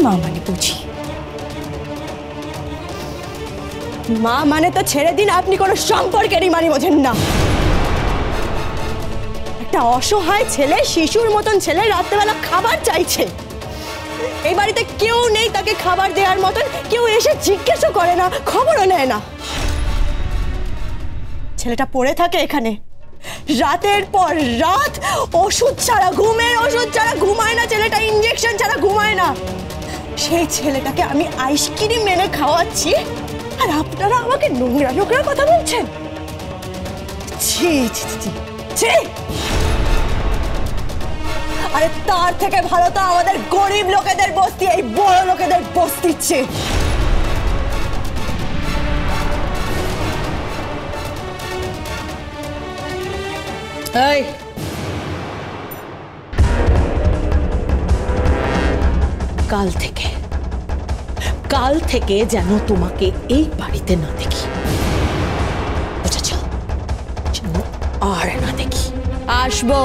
মা মানে বুঝি। মা মানে তো ছেড়ে দিন, আপনি কোনো সম্পর্কেরই মানে বোঝেন না। একটা অসহায় ছেলে, শিশুর মতন ছেলে রাত্রেবেলা খাবার চাইছে, এই বাড়িতে কেউ নেই তাকে খাবার দেওয়ার মতন, কেউ এসে জিজ্ঞেসও করে না, খবরও নেয় না। ছেলেটা পড়ে থাকে এখানে রাতের পর রাত, ওষুধ ছাড়া, ঘুমের ওষুধ ছাড়া ঘুমায় না ছেলেটা, ইঞ্জেকশন ছাড়া ঘুমায় না। সেই ছেলেটাকে আমি আইসক্রিম এনে খাওয়াচ্ছি আর আপনারা আমাকে নোংরা নোংরা কথা বলছেন। ছি ছি ছি ছি। আরে তার থেকে ভালো তো আমাদের গরিব লোকেদের বস্তি এই বড় লোকেদের বস্তিচ্ছে। এই কাল থেকে যেন তোমাকে এই বাড়িতে না দেখি, বুঝেছ? যেন আর না দেখি। আসবো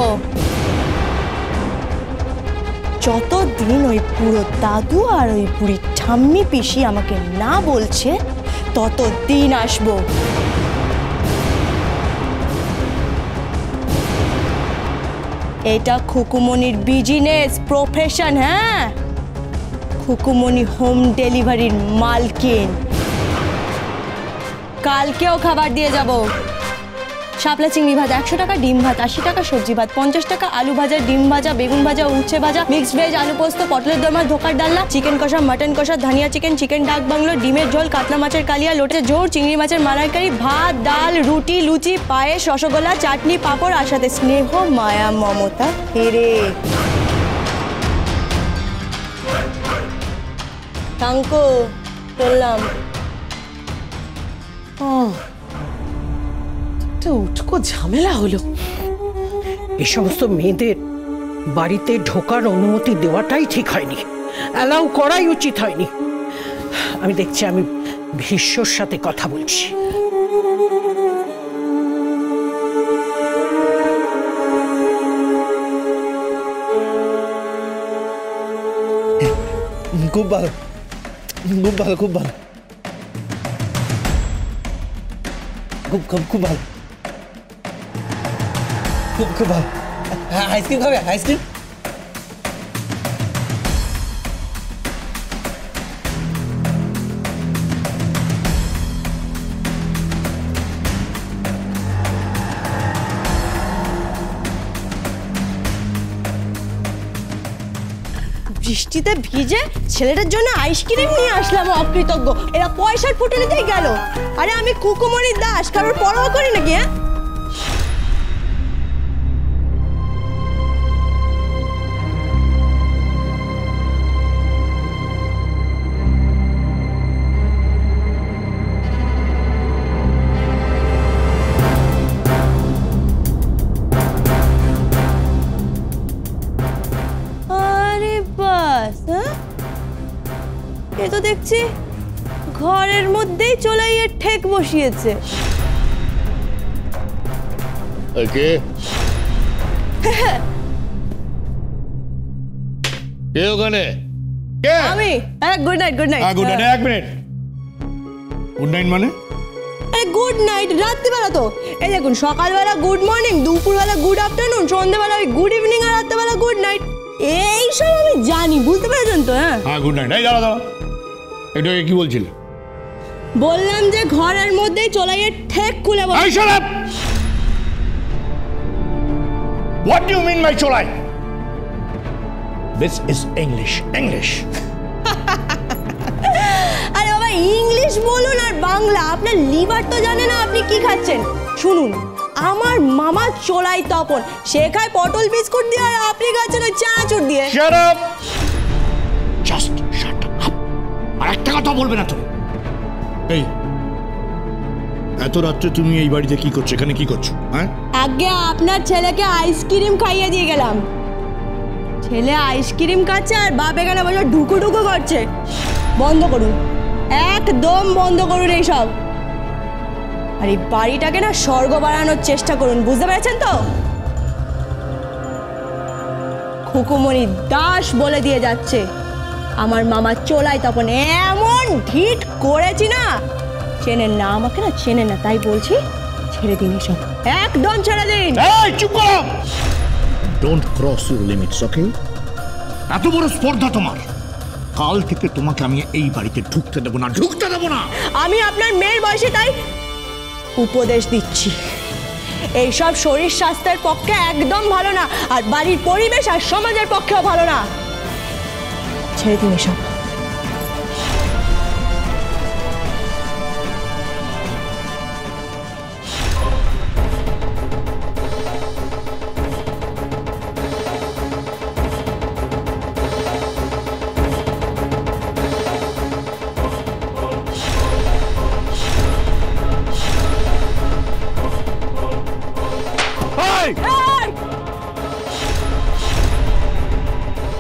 যতদিন ওই পুরো দাদু আর ওই বুড়ি ঠাম্মি পিসি আমাকে না বলছে ততদিন আসবো। এটা খুকুমনির বিজনেস প্রফেশন। হ্যাঁ, খুকুমনি হোম ডেলিভারির মালকিন। কালকেও খাবার দিয়ে যাব। শাপলা চিংড়ি ভাজা 100 টাকা, ডিম ভাত 80 টাকা, সবজি ভাত 50 টাকা, আলু ভাজা, ডিম ভাজা, বেগুন ভাজা, উচ্ছে ভাজা, মিক্সড ভেজ, আলু পোস্ত, পটলের দোরমা, ধোকার ডালনা, চিকেন কষা, মাটন কষা, ধনিয়া চিকেন, চিকেন ডাক বাংলো, ডিমের ঝোল, কাতলা মাছের কালিয়া, লোটের ঝোল, চিংড়ি মাছের মালাইকারি, ভাত, ডাল, রুটি, লুচি, পায়েস, রসগোল্লা, চাটনি, পাঁপড় আর সাথে স্নেহ, মায়া, মমতা, হেরে। থাঙ্কো চললাম। উটকো ঝামেলা হলো। এই সমস্ত মেয়েদের বাড়িতে ঢোকার অনুমতি দেওয়াটাই ঠিক হয়নি, অ্যালাউ করাই উচিত হয়নি। আমি দেখছি, আমি ভীষ্মর সাথে কথা বলছি। খুব ভালো, খুব ভালো, খুব ভালো, খুব খুব খুব ভালো, খুব খুব ভালো। আইসক্রিম খাবে? আইসক্রিম? বৃষ্টিতে ভিজে ছেলেটার জন্য আইসক্রিম নিয়ে আসলাম, অকৃতজ্ঞ। এরা পয়সার ফুটুনিতেই গেল। আরে আমি কুকুমনির দাস, কারোর পরোয়া করি নাকি? হ্যাঁ, এ তো দেখছি ঘরের মধ্যেই চলাইয়ের ঠেক বসিয়েছে। কে ওখানে? আমি। Good night. Good night. Good night. 1 minute. Good night মানে? গুড নাইট রাত্রিবেলা তো। এই দেখুন, সকালবেলা গুড মর্নিং, দুপুরবেলা গুড আফটারনুন, সন্ধ্যাবেলা গুড ইভিনিং আর রাত্রিবেলা গুড নাইট। এইসব আমি জানি, বুঝতে পেরেছেন তো? হ্যাঁ, গুড নাইট। এই দাঁড়া, এটা কি বলছিল? বললাম যে ঘরের মধ্যেই চলাইয়ের ঠেক খুলে বল। Shut up! What do you mean by চলাই? This is English. আরে বাবা, ইংলিশ বলুন আর বাংলা, আপনার লিভার তো জানে না আপনি কি খাচ্ছেন। শুনুন, আমার মামা চোলাই তপন, সে খায় পটল বিস্কুট দিয়ে আর আপনি খাচ্ছেন ওই চানাচুর দিয়ে। Shut up! Just shut up! আর একটা কথা বলবে না তুমি। এই এত রাত্রে তুমি এই বাড়িতে কি করছো? এখানে কি করছো? হ্যাঁ, আগে আপনার ছেলেকে আইসক্রিম খাইয়ে দিয়ে গেলাম। ছেলে আইসক্রিম খাচ্ছে আর বাপ এখানে বসে ঢুকু ঢুকু করছে। বন্ধ করুন, একদম বন্ধ করুন এইসব। আর এই বাড়িটাকে না স্বর্গ বানানোর চেষ্টা করুন, বুঝতে পেরেছেন তো? খুকুমনি দাস বলে দিয়ে যাচ্ছে, আমার মামা চোলাই তপন এমন ঢিট করেছি না, চেনেন না আমাকে, না চেনেন না, তাই বলছি ছেড়ে দিন এসব, একদম ছেড়ে দিন। এই চুপ করো, ডোন্ট ক্রস ইউর লিমিটস, ওকে? এত বড় স্পর্ধা তোমার, কাল থেকে তোমাকে আমি এই বাড়িতে ঢুকতে দেবো না, ঢুকতে দেবো না। আমি আপনার মেয়ের বয়সে তাই উপদেশ দিচ্ছি, এইসব শরীর স্বাস্থ্যের পক্ষে একদম ভালো না, আর বাড়ির পরিবেশ আর সমাজের পক্ষেও ভালো না। ছেড়ে দিন এসব।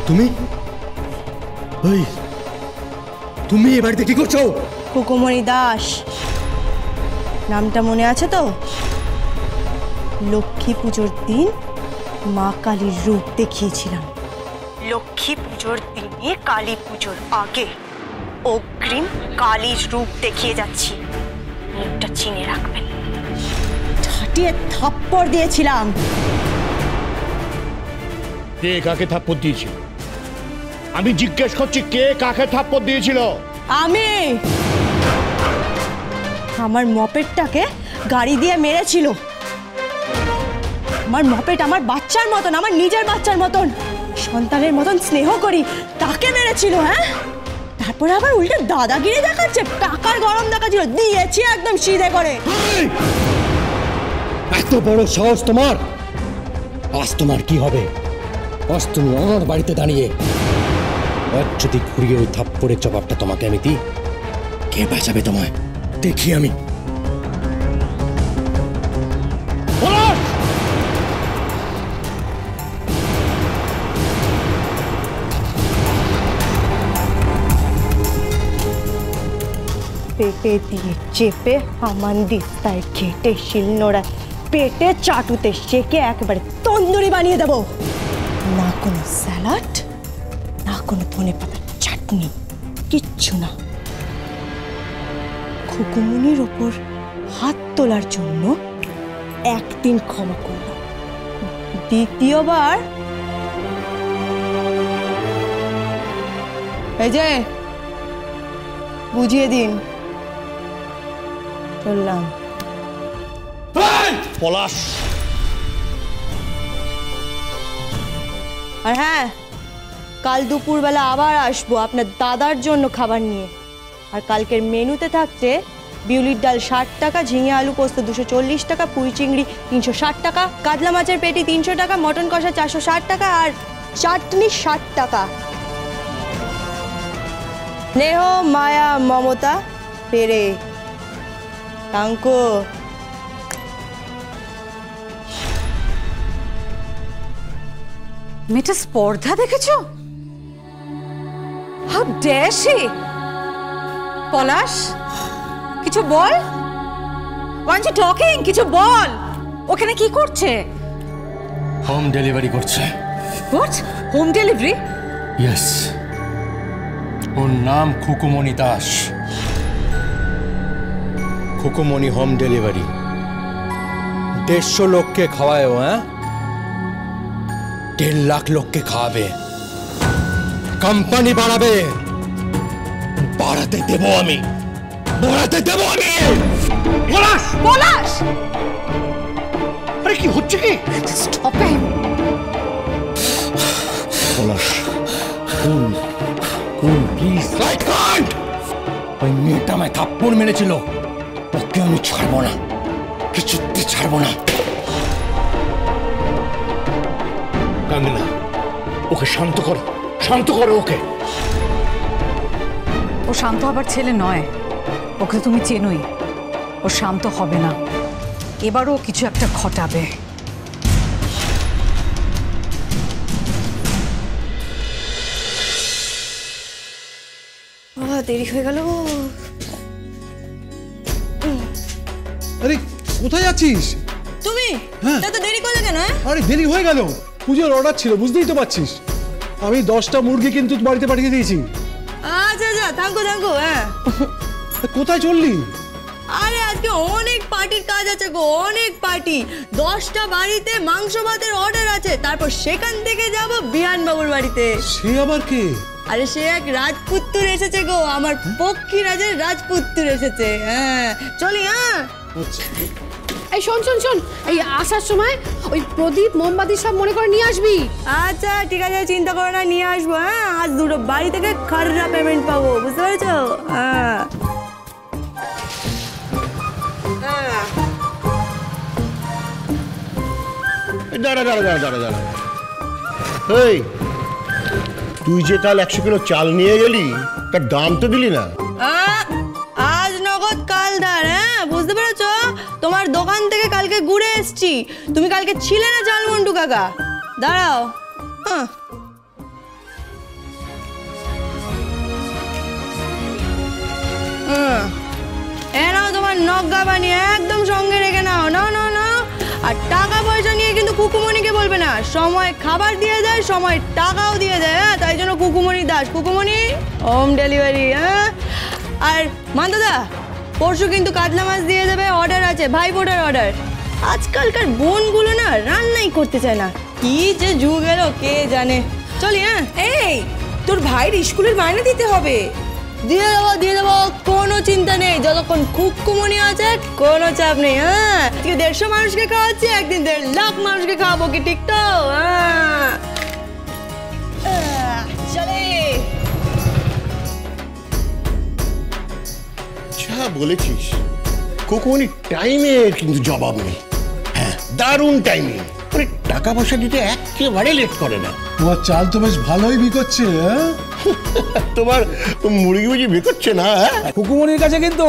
তুমি ওই তুমি এ বাড়িতে কি করছো? খুকুমণি দাস, নামটা মনে আছে তো? লক্ষ্মী পুজোর দিন মা কালীর রূপ দেখিয়েছিলাম, লক্ষ্মী পুজোর দিনে কালী পুজোর আগে অগ্রিম কালীর রূপ দেখিয়ে যাচ্ছি, মুখটা চিনে রাখবেন। ঠাটিয়ে থাপ্পড় দিয়েছিলাম। কে কাকে থাপ্পড় দিয়েছিল? আমি জিজ্ঞেস করছি, কে কাকে থাপ্পড় দিয়েছিল? আমি। আমার মপেটটাকে গাড়ি দিয়ে মেরেছিল। আমার মপেট আমার বাচ্চার মতন, আমার নিজের বাচ্চার মতন, সন্তানের মতন স্নেহ করি, তাকে মেরেছিল। হ্যাঁ, তারপরে আবার উল্টে দাদাগিরি দেখাচ্ছে, টাকার গরম দেখাচ্ছিল, দিয়েছি একদম সিধে করে। এত বড় সাহস তোমার! আজ তোমার কি হবে? আজ তুমি আমার বাড়িতে দাঁড়িয়ে, আর যদি ঘুরিয়ে ওই থাপ্পড়ের জবাবটা তোমাকে আমি দিই, কে বাঁচাবে তোমায় দেখি আমি। পেটে দিয়ে চেপে হামান দিস্তায় ঘেটে শিলনোড়ায় পেটে চাটুতে সেকে একেবারে তন্দুরি বানিয়ে দেবো। না কোনো স্যালাড, না কোনো ধনেপাতার চাটনি, কিচ্ছু না। খুকুমনির ওপর হাত তোলার জন্য একদিন ক্ষমা করলাম, দ্বিতীয়বার এই যে বুঝিয়ে দিন। চললাম। পলাশ, আর হ্যাঁ, কাল দুপুরবেলা আবার আসবো আপনার দাদার জন্য খাবার নিয়ে। আর কালকের মেনুতে থাকছে বিউলির ডাল 60 টাকা, ঝিঙে আলু পোস্ত 240 টাকা, পুঁই চিংড়ি 360 টাকা, কাতলা মাছের পেটি 300 টাকা, মটন কষা 460 টাকা, আর চাটনি 60 টাকা। স্নেহ মায়া মমতা পেরে তাঙ্কো। মেয়েটা স্পর্ধা দেখেছো? How dare she! পলাশ, কিছু বল। Why aren't you talking? কিছু বল। ওখানে কি করছে? হোম ডেলিভারি করছে। What? Home delivery? ইয়েস, ওর নাম খুকুমণি দাস। খুকুমণি হোম ডেলিভারি 150 লোককে খাওয়ায় ও। হ্যাঁ, 1.5 লাখ লোককে খাওয়াবে, কোম্পানি বাড়াবে। বাড়াতে দেবো আমি, বাড়াতে দেবো আমি। পলাশ! পলাশ! আরে কি হচ্ছে কি? Stop him! পলাশ, কোন প্লিজ। I can't! ওই মেয়েটা আমায় থাপ্পড় মেরেছিল, ওকে আমি ছাড়বো না, কিছুতে ছাড়বো না। কাঙ্গনা, ওকে শান্ত করো, শান্ত করো ওকে। ও শান্ত হবার ছেলে নয়, ওকে তুমি চেনোই। ও শান্ত হবে না, এবারও কিছু একটা ঘটাবে। দেরি হয়ে গেল। আরে কোথায় যাচ্ছিস? তুমি হ্যাঁ। তা তো দেরি করলে কেন? আরে দেরি হয়ে গেল, পুজোর অর্ডার ছিল, বুঝতেই তো পারছিস। আমি 10টা মুরগি কিন্তু বাড়িতে পাঠিয়ে দিয়েছি। দাদা থাকো থাকো। হ্যাঁ কোথায় চললি? আরে আজকে অনেক পার্টির কাজ আছে গো, অনেক পার্টি। 10টা বাড়িতে মাংস ভাতের অর্ডার আছে, তারপর সেখান থেকে যাব বিহান বাবুর বাড়িতে। সে আবার কে? আরে সে এক রাজপুত্তুর এসেছে গো, আমার পক্ষী রাজের রাজপুত্তুর এসেছে। হ্যাঁ চলি। হ্যাঁ এই শোন শোন শোন, এই আসার সময় ওই প্রদীপ মোমবাতি সব মনে করে নিয়ে আসবি। আচ্ছা ঠিক আছে, চিন্তা করো না, নিয়ে আসবো। হ্যাঁ আজ দুটো বাড়ি থেকে খাররা পেমেন্ট পাবো, বুঝতে পেরেছো? হ্যাঁ দাঁড়া দাঁড়া দাঁড়া দাঁড়া দাঁড়া। এই তুই যে কাল 100 কিলো চাল নিয়ে গেলি, তার দাম তো দিলি না। আজ নগদ কাল ধার। হ্যাঁ বুঝতে পেরেছো? তোমার দোকান থেকে কালকে ঘুরে এসছি, তুমি কালকে ছিলে না চালমন্টু কাকা। দাঁড়াও। হ্যাঁ নাও তোমার নগ্গা বানিয়ে একদম সঙ্গে রেখে নাও। নাও নাও নাও। আর টাকা পয়সা নিয়ে কিন্তু কুকুমণিকে বলবে না, সময় খাবার দিয়ে দেয়, সময় টাকাও দিয়ে দেয়। হ্যাঁ তাই জন্য কুকুমণি দাস, কুকুমণি হোম ডেলিভারি। হ্যাঁ আর মান্দাদা পরশু কিন্তু কাতলা মাছ দিয়ে দেবে, অর্ডার আছে, ভাইফোঁটার অর্ডার। আজকালকার বোনগুলো না রান্নাই করতে চায় না, কি যে যুগ এলো কে জানে। চলি। হ্যাঁ এই তোর ভাইয়ের স্কুলের মাইনে দিতে হবে। দিয়ে দেবো, কোনো চিন্তা নেই, যতক্ষণ কুকুমণি আছে কোনো চাপ নেই। হ্যাঁ আজকে 150 মানুষকে খাওয়াচ্ছি, একদিন 1.5 লাখ মানুষকে খাওয়াবো, কি ঠিক তো? হ্যাঁ চলে। যা বলেছিস, কোকোনি টাইমের কিন্তু জবাব নেই। হ্যাঁ দারুণ টাইমিং, মানে টাকা পয়সা দিতে একেবারে লেট করে না। তোমার চাল তো বেশ ভালোই বিকোচ্ছে। হ্যাঁ তোমার মুরগি বুঝি বিকোচ্ছে না? হুকুমনির কাছে কিন্তু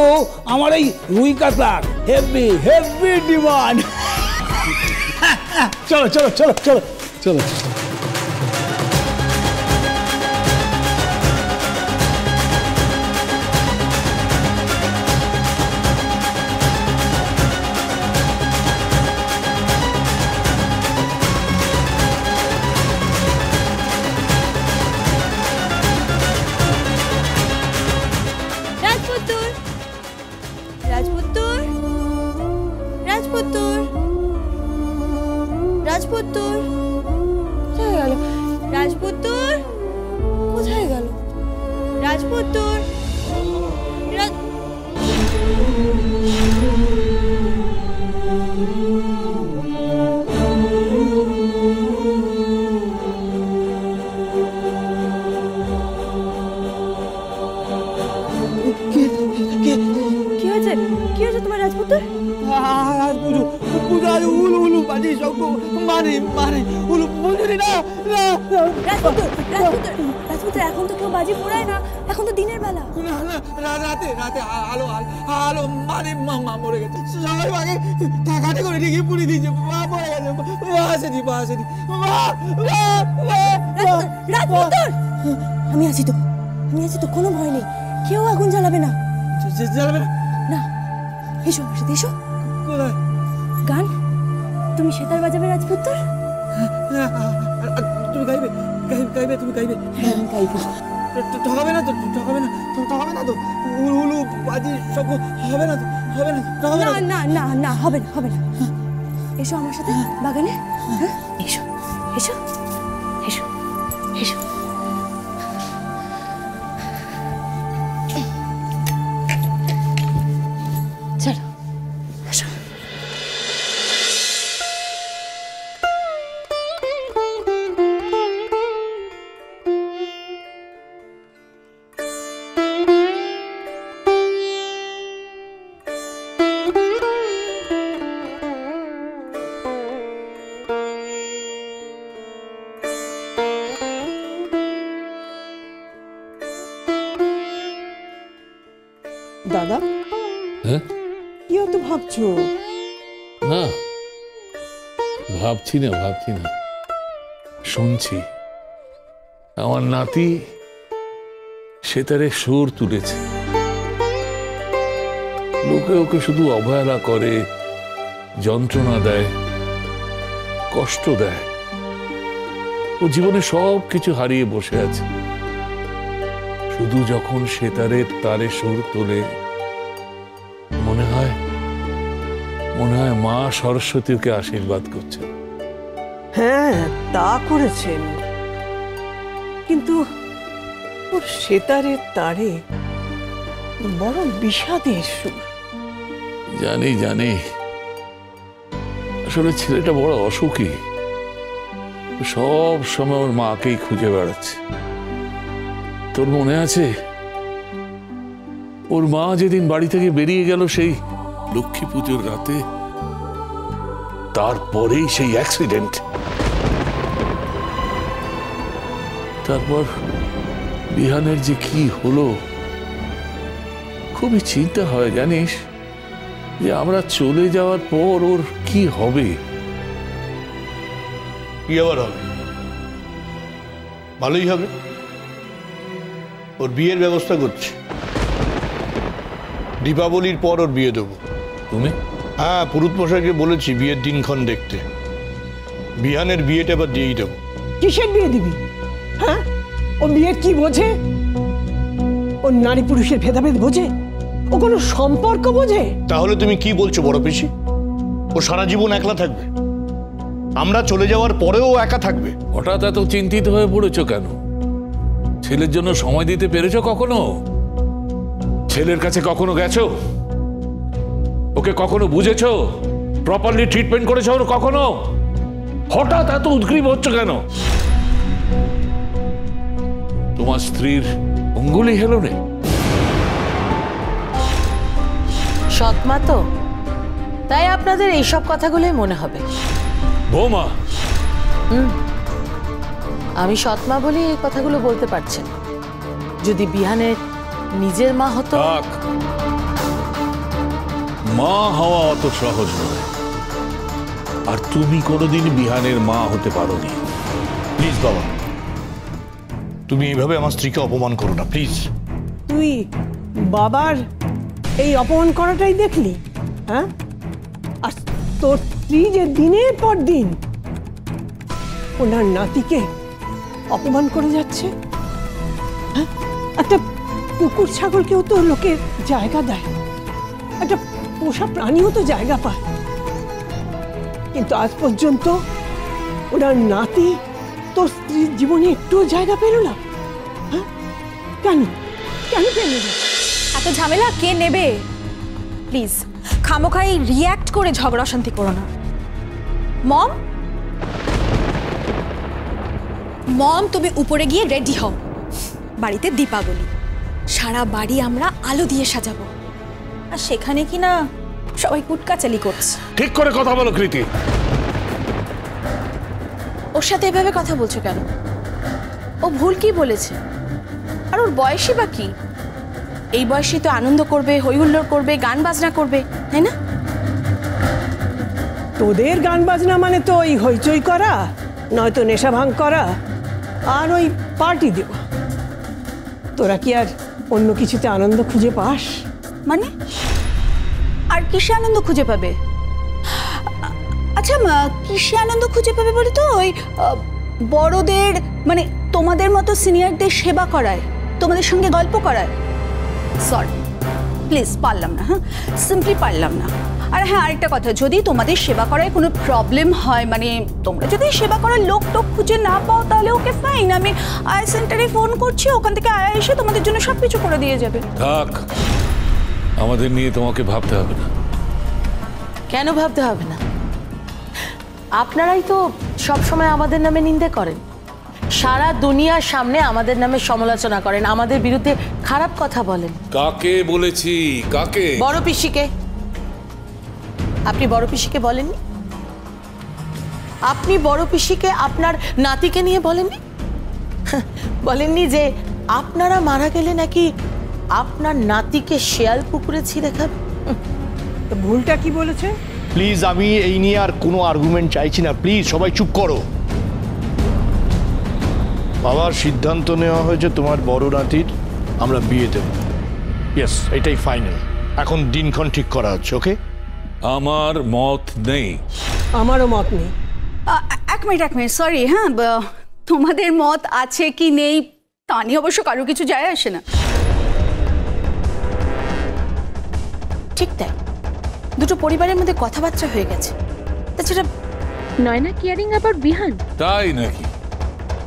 আমার এই রুই কাতলার হেভি হেভি ডিমান্ড। চলো চলো চলো চলো চলো। রাজপুত্তুর কোথায় গেল? রাজপুত্তুর কোথায় গেল? রাজপুত্তুর কি হয়েছে? কি হয়েছে তোমার রাজপুত্তুর? রাজপুত্র এখন তো কেউ বাজি পোড়ায় না, এখন তো দিনের বেলা। রাতে রাতে আলো আলো মানে মা মরে গেছে, সবাই আগে টাকাটা করে রেখে পুড়ে দিয়েছে। মা মরে গেছে, মা আসেনি, মা আসেনি। রাজপুত্র আমি আছি তো, আমি আছি তো, কোনো ভয় নেই, কেউ আগুন জ্বালাবে না। জ্বালাবে না? না এসো আমার সাথে, এসো। কোথায়? গান তুমি সেতার বাজাবে রাজপুত্র? তুমি গাইবে গাইবে তুমি গাইবে? হ্যাঁ গাইবো। ঠকাবে না তো? ঠকাবে না তো? ঠকাবে না তো? উলু বাজি সব হবে না তো? হবে না? ঠকাবে না না না না হবে না, হবে না। এসো আমার সাথে বাগানে। হ্যাঁ এসো এসো এসো এসো। চলো এসো। দাদা হ্যাঁ কি অত ভাবছো? না ভাবছি না, ভাবছি না, শুনছি আমার নাতি সেতারে সুর তুলেছে। লোকে ওকে শুধু অবহেলা করে, যন্ত্রণা দেয়, কষ্ট দেয়। ও জীবনে সব কিছু হারিয়ে বসে আছে, শুধু যখন সেতারের তারে সুর তোলে মনে হয় মা সরস্বতী ওকে আশীর্বাদ করছে। হ্যাঁ, তা করেছেন, কিন্তু ওর সেতারের তারে বড় বিষাদের সুর। জানি, আসলে ছেলেটা বড় অসুখী, সব সময় ওর মাকেই খুঁজে বেড়াচ্ছে। তোর মনে আছে ওর মা যেদিন বাড়ি থেকে বেরিয়ে গেল সেই লক্ষ্মী পুজোর রাতে, তারপরেই সেই অ্যাক্সিডেন্ট। তারপর বিহানের যে কি হলো, খুবই চিন্তা হয় জানিস, যে আমরা চলে যাওয়ার পর ওর কি হবে। কি আবার হবে? ভালোই হবে, ওর বিয়ের ব্যবস্থা করছি। দীপাবলির পর ওর বিয়ে দেবো। তুমি? হ্যাঁ, পুরুত মশাইকে বলেছি বিয়ের দিনক্ষণ দেখতে। বিহানের বিয়েটা এবার দিয়েই দেবো। কিসের বিয়ে দিবি? হ্যাঁ, ও বিয়ের কি বোঝে? ও নারী পুরুষের ভেদাভেদ বোঝে? ও কোনো সম্পর্ক বোঝে? তাহলে তুমি কি বলছো বড় পিসি? ও সারা জীবন একলা থাকবে? আমরা চলে যাওয়ার পরেও একা থাকবে? হঠাৎ এত চিন্তিত হয়ে পড়েছো কেন? ছেলের জন্য সময় দিতে পেরেছো কখনো? ছেলের কাছে কখনো গেছো? ওকে কখনো বুঝেছো? প্রপারলি ট্রিটমেন্ট করেছো ওর কখনো? হঠাৎ এত উদ্গ্রীব হচ্ছ কেন? তোমার স্ত্রীর অঙ্গুলি হেলো নে? সৎমা তো, তাই আপনাদের এইসব কথাগুলোই মনে হবে। বৌমা, আমি সৎমা বলে এই কথাগুলো বলতে পারছেন। যদি বিহানের নিজের মা হতো। থাক, মা হওয়া অত সহজ নয়, আর তুমি কোনোদিন বিহানের মা হতে পারোনি। প্লিজ বাবা, তুমি এইভাবে আমার স্ত্রীকে অপমান করো না প্লিজ। তুই বাবার এই অপমান করাটাই দেখলি? হ্যাঁ, আর তোর স্ত্রী যে দিনের পর দিন ওনার নাতিকে অপমান করে যাচ্ছে। হ্যাঁ, একটা কুকুর ছাগলকেও তো লোকে জায়গা দেয়, একটা পোষা প্রাণীও তো জায়গা পায়, কিন্তু আজ পর্যন্ত ওনার নাতি তোর স্ত্রীর জীবনে একটুও জায়গা পেল না। হ্যাঁ, কেন কেন পেল না? এত ঝামেলা কে নেবে? প্লিজ খামোখাই রিয়্যাক্ট করে ঝগড়া অশান্তি করো না। মম, তুমি উপরে গিয়ে রেডি হও। বাড়িতে দীপাবলি, সারা বাড়ি আমরা আলো দিয়ে সাজাবো, আর সেখানে কি না সবাই কুটকাচালি করছে। ঠিক করে কথা বলো কৃতি। ওর সাথে এভাবে কথা বলছো কেন? ও ভুল কি বলেছে? আর ওর বয়সই বা কি? এই বয়সে তো আনন্দ করবে, হই হুল্লোড় করবে, গান বাজনা করবে, তাই না? তোদের গান বাজনা মানে তো ওই হইচই করা, নয়তো নেশা ভাঙ করা, আর ওই পার্টি দেওয়া। তোরা কি আর অন্য কিছুতে আনন্দ খুঁজে পাস? মানে আর কিসে আনন্দ খুঁজে পাবে? আচ্ছা মা, কিসে আনন্দ খুঁজে পাবে বলে তো ওই বড়দের মানে তোমাদের মতো সিনিয়রদের সেবা করায়, তোমাদের সঙ্গে গল্প করায়। সরি প্লিজ, পারলাম না। হ্যাঁ, সিম্পলি পারলাম না। আর হ্যাঁ, আরেকটা কথা, যদি তোমাদের সেবা করায় কোনো প্রবলেম হয়, মানে তোমরা যদি সেবা করার লোক টোক খুঁজে না পাও, তাহলে ওকে ফাইন, আমি আয়া সেন্টারে ফোন করছি, ওখান থেকে আয়া এসে তোমাদের জন্য সব কিছু করে দিয়ে যাবে। থাক, আমাদের নিয়ে তোমাকে ভাবতে হবে না। কেন ভাবতে হবে না? আপনারাই তো সব সময় আমাদের নামে নিন্দে করেন, সারা দুনিয়ার সামনে আমাদের নামে সমালোচনা করেন, আমাদের বিরুদ্ধে খারাপ কথা বলেন। কাকে বলেছি? কাকে? বড় পিসিকে। আপনি বড় পিসিকে বলেননি? আপনি বড় পিসিকে আপনার নাতিকে নিয়ে বলেননি? বলেননি যে আপনারা মারা গেলে নাকি আপনার নাতিকে শেয়াল পুকুরে ছিঁড়ে খাবে? তো ভুলটা কি বলেছে? প্লিজ, আমি এই নিয়ে আর কোনো আর্গুমেন্ট চাইছি না। প্লিজ সবাই চুপ করো। বাবার সিদ্ধান্ত নেওয়া হয়েছে তোমার বড় নাতির আমরা বিয়ে দেব। ইয়েস, এটাই ফাইনাল। এখন দিনক্ষণ ঠিক করা হচ্ছে। ওকে, আমার মত নেই। আমারও মত নেই। এক মিনিট, সরি। হ্যাঁ, তোমাদের মত আছে কি নেই তা নিয়ে অবশ্য কারো কিছু যায় আসে না। ঠিক তাই, দুটো পরিবারের মধ্যে কথাবার্তা হয়ে গেছে। তাছাড়া নয়না কেয়ারিং আবার বিহান, তাই নাকি?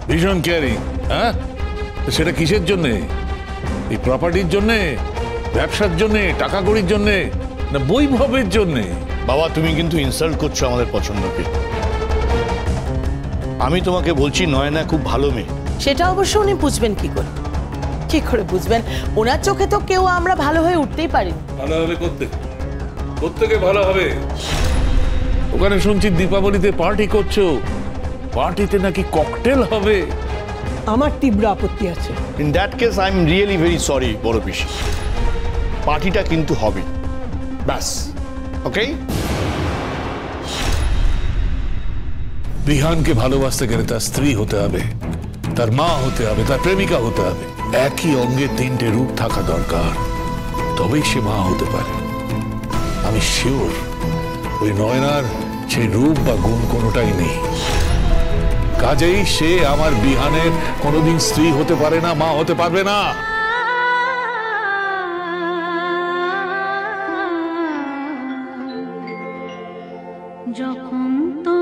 ভীষণ কেয়ারিং। হ্যাঁ, তো সেটা কিসের জন্যে? এই প্রপার্টির জন্যে, ব্যবসার জন্যে, টাকা কড়ির জন্যে, না বৈভবের জন্যে? বাবা, তুমি কিন্তু ইনসাল্ট করছো আমাদের পছন্দকে। আমি তোমাকে বলছি নয়না খুব ভালো মেয়ে। সেটা অবশ্য উনি বুঝবেন কি করে? কি করে বুঝবেন? ওনার চোখে তো কেউ আমরা ভালো হয়ে উঠতেই পারি। ভালো হবে প্রত্যেকে ভালো হবে। ওখানে শুনছি দীপাবলিতে পার্টি করছো, পার্টিতে নাকি ককটেল হবে। আমার তীব্র আপত্তি আছে। In that case I am really very sorry বড় পিসি, পার্টিটা কিন্তু হবে, ব্যাস। ওকে? বিহানকে ভালোবাসতে গেলে তার স্ত্রী হতে হবে, তার মা হতে হবে, তার প্রেমিকা হতে হবে। একই অঙ্গে তিনটে রূপ থাকা দরকার, তবেই সে মা হতে পারে। আমি শিওর ওই নয়নার সেই রূপ বা গুণ কোনোটাই নেই। কাজেই সে আমার বিহানের কোনোদিন স্ত্রী হতে পারে না, মা হতে পারবে না। যখন তো